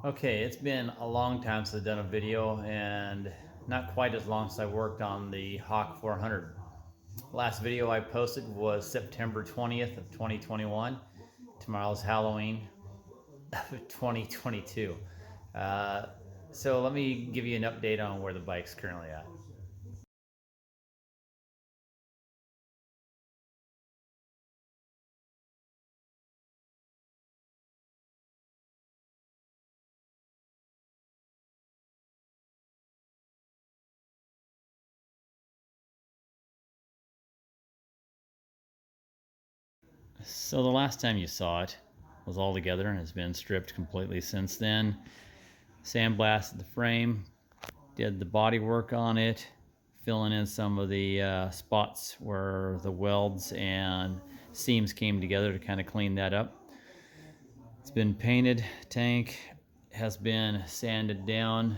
Okay, it's been a long time since I've done a video and not quite as long since I worked on the Hawk 400. Last video I posted was September 20th of 2021. Tomorrow's Halloween of 2022. Uh, so let me give you an update on where the bike's currently at. So the last time you saw it was all together and has been stripped completely since then. Sandblasted the frame, did the body work on it, filling in some of the spots where the welds and seams came together to kind of clean that up. It's been painted. Tank has been sanded down,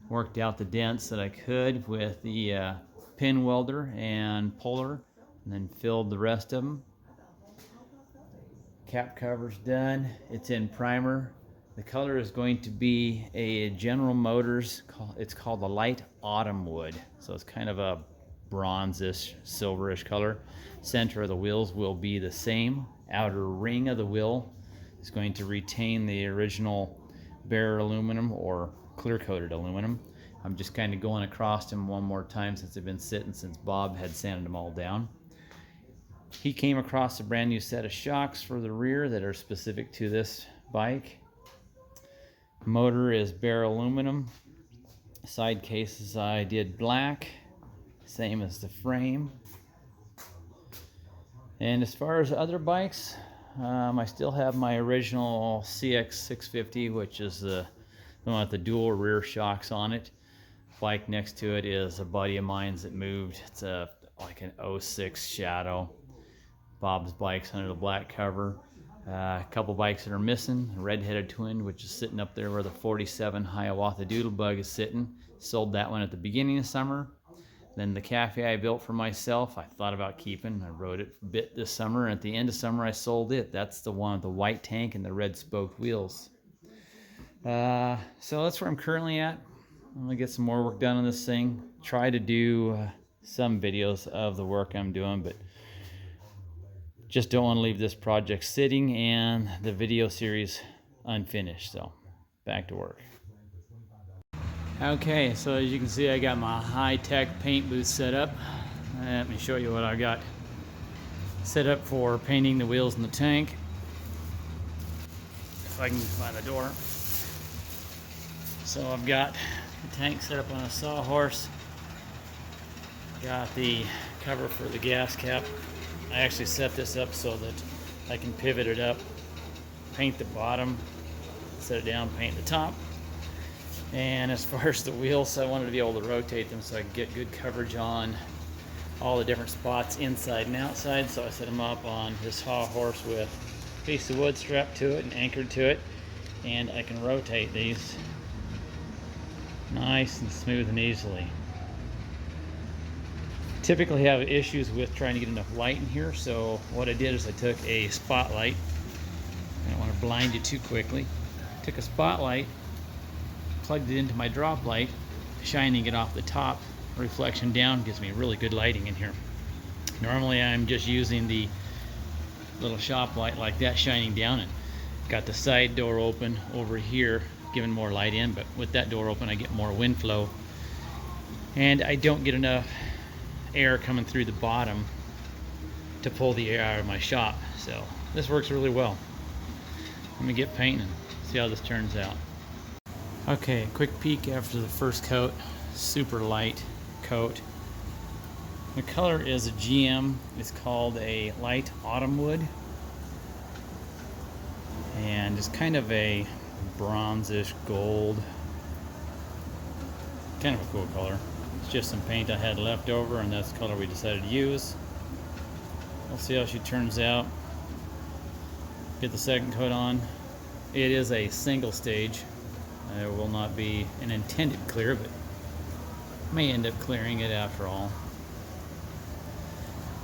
worked out the dents that I could with the pin welder and puller, and then filled the rest of them. Cap cover's done. It's in primer. The color is going to be a General Motors, it's called the light autumn wood. So it's kind of a bronzish, silverish color. Center of the wheels will be the same. Outer ring of the wheel is going to retain the original bare aluminum or clear coated aluminum. I'm just kind of going across them one more time since they've been sitting since Bob had sanded them all down. He came across a brand new set of shocks for the rear that are specific to this bike. Motor is bare aluminum. Side cases I did black, same as the frame. And as far as other bikes, I still have my original CX650, which is the one with the dual rear shocks on it. Bike next to it is a buddy of mine's that moved. It's like an 06 Shadow. Bob's bike's under the black cover. A couple bikes that are missing. A Red-Headed Twin, which is sitting up there where the 47 Hiawatha Doodlebug is sitting. Sold that one at the beginning of summer. Then the Cafe I built for myself, I thought about keeping. I rode it a bit this summer, and at the end of summer I sold it. That's the one with the white tank and the red spoked wheels. So that's where I'm currently at. I'm gonna get some more work done on this thing. Try to do some videos of the work I'm doing, but just don't want to leave this project sitting and the video series unfinished. So back to work. Okay, so as you can see, I got my high-tech paint booth set up. Let me show you what I got set up for painting the wheels in the tank. If I can find the door. So I've got the tank set up on a sawhorse. Got the cover for the gas cap. I actually set this up so that I can pivot it up, paint the bottom, set it down, paint the top. And as far as the wheels, I wanted to be able to rotate them so I could get good coverage on all the different spots inside and outside. So I set them up on this sawhorse with a piece of wood strapped to it and anchored to it. And I can rotate these nice and smooth and easily. Typically have issues with trying to get enough light in here, so what I did is I took a spotlight. I don't want to blind you too quickly. Took a spotlight, plugged it into my drop light, shining it off the top. Reflection down gives me really good lighting in here. Normally I'm just using the little shop light like that shining down, and got the side door open over here giving more light in, but with that door open I get more wind flow and I don't get enough air coming through the bottom to pull the air out of my shop. So this works really well. Let me get painting and see how this turns out. Okay, quick peek after the first coat. Super light coat. The color is a GM. It's called a light autumn wood, and it's kind of a bronzish gold, kind of a cool color. It's just some paint I had left over, and that's the color we decided to use. We'll see how she turns out. Get the second coat on. It is a single stage. It will not be an intended clear, but may end up clearing it after all.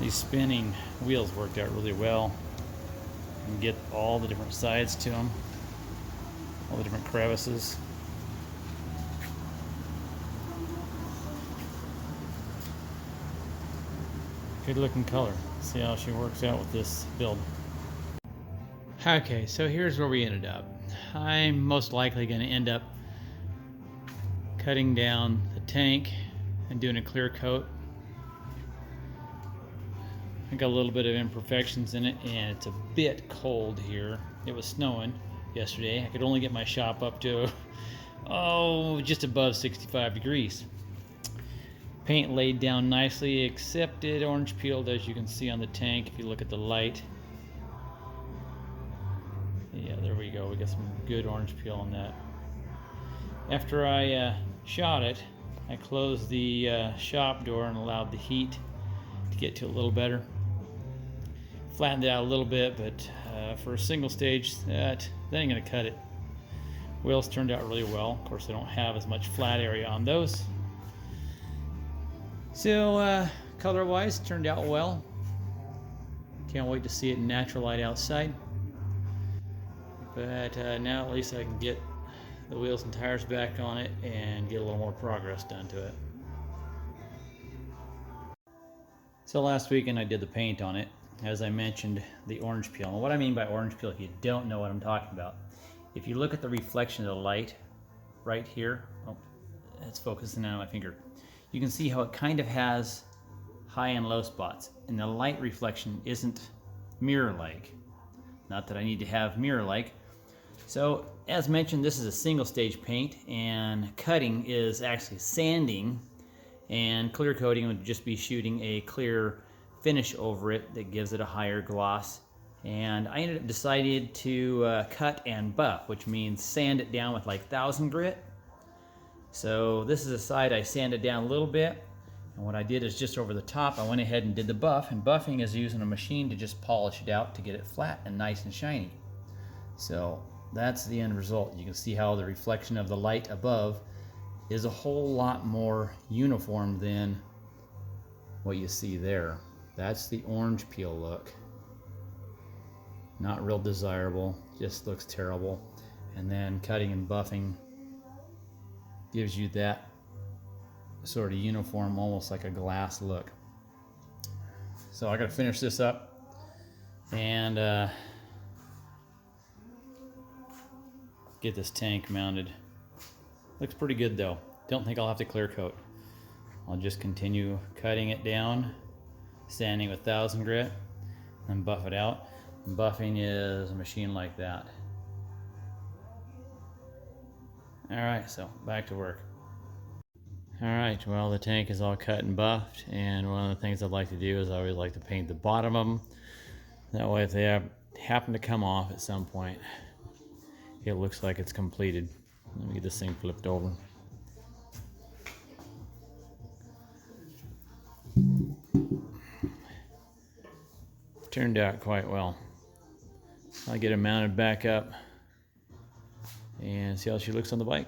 These spinning wheels worked out really well. You can get all the different sides to them. all the different crevices. Good looking color. See how she works out with this build. Okay, so here's where we ended up. I'm most likely going to end up cutting down the tank and doing a clear coat. I got a little bit of imperfections in it, and it's a bit cold here. It was snowing yesterday. I could only get my shop up to just above 65 degrees. Paint laid down nicely, except it orange peeled, as you can see on the tank if you look at the light. Yeah, there we go. We got some good orange peel on that. After I shot it, I closed the shop door and allowed the heat to get to it a little better. Flattened it out a little bit, but for a single stage, that ain't gonna cut it. Wheels turned out really well. Of course, they don't have as much flat area on those. So color-wise, turned out well. Can't wait to see it in natural light outside. But now at least I can get the wheels and tires back on it and get a little more progress done to it. So last weekend I did the paint on it. As I mentioned, the orange peel. And what I mean by orange peel, if you don't know what I'm talking about, if you look at the reflection of the light right here, it's focusing on my finger, you can see how it kind of has high and low spots, and the light reflection isn't mirror-like. Not that I need to have mirror-like. So as mentioned, this is a single stage paint, and cutting is actually sanding, and clear coating would just be shooting a clear finish over it that gives it a higher gloss. And I ended up decided to cut and buff, which means sand it down with like 1000 grit. So this is a side I sanded down a little bit, and what I did is just over the top I went ahead and did the buff, and buffing is using a machine to just polish it out to get it flat and nice and shiny. So that's the end result. You can see how the reflection of the light above is a whole lot more uniform than what you see there. That's the orange peel look. Not real desirable, just looks terrible. And then cutting and buffing gives you that sort of uniform, almost like a glass look. So I gotta finish this up and get this tank mounted. Looks pretty good though. Don't think I'll have to clear coat. I'll just continue cutting it down, sanding with 1000 grit, and buff it out. Buffing is a machine like that. Alright, so back to work. Alright, well, the tank is all cut and buffed, and one of the things I'd like to do is I always like to paint the bottom of them. That way if they happen to come off at some point, it looks like it's completed. Let me get this thing flipped over. Turned out quite well. I'll get it mounted back up and see how she looks on the bike.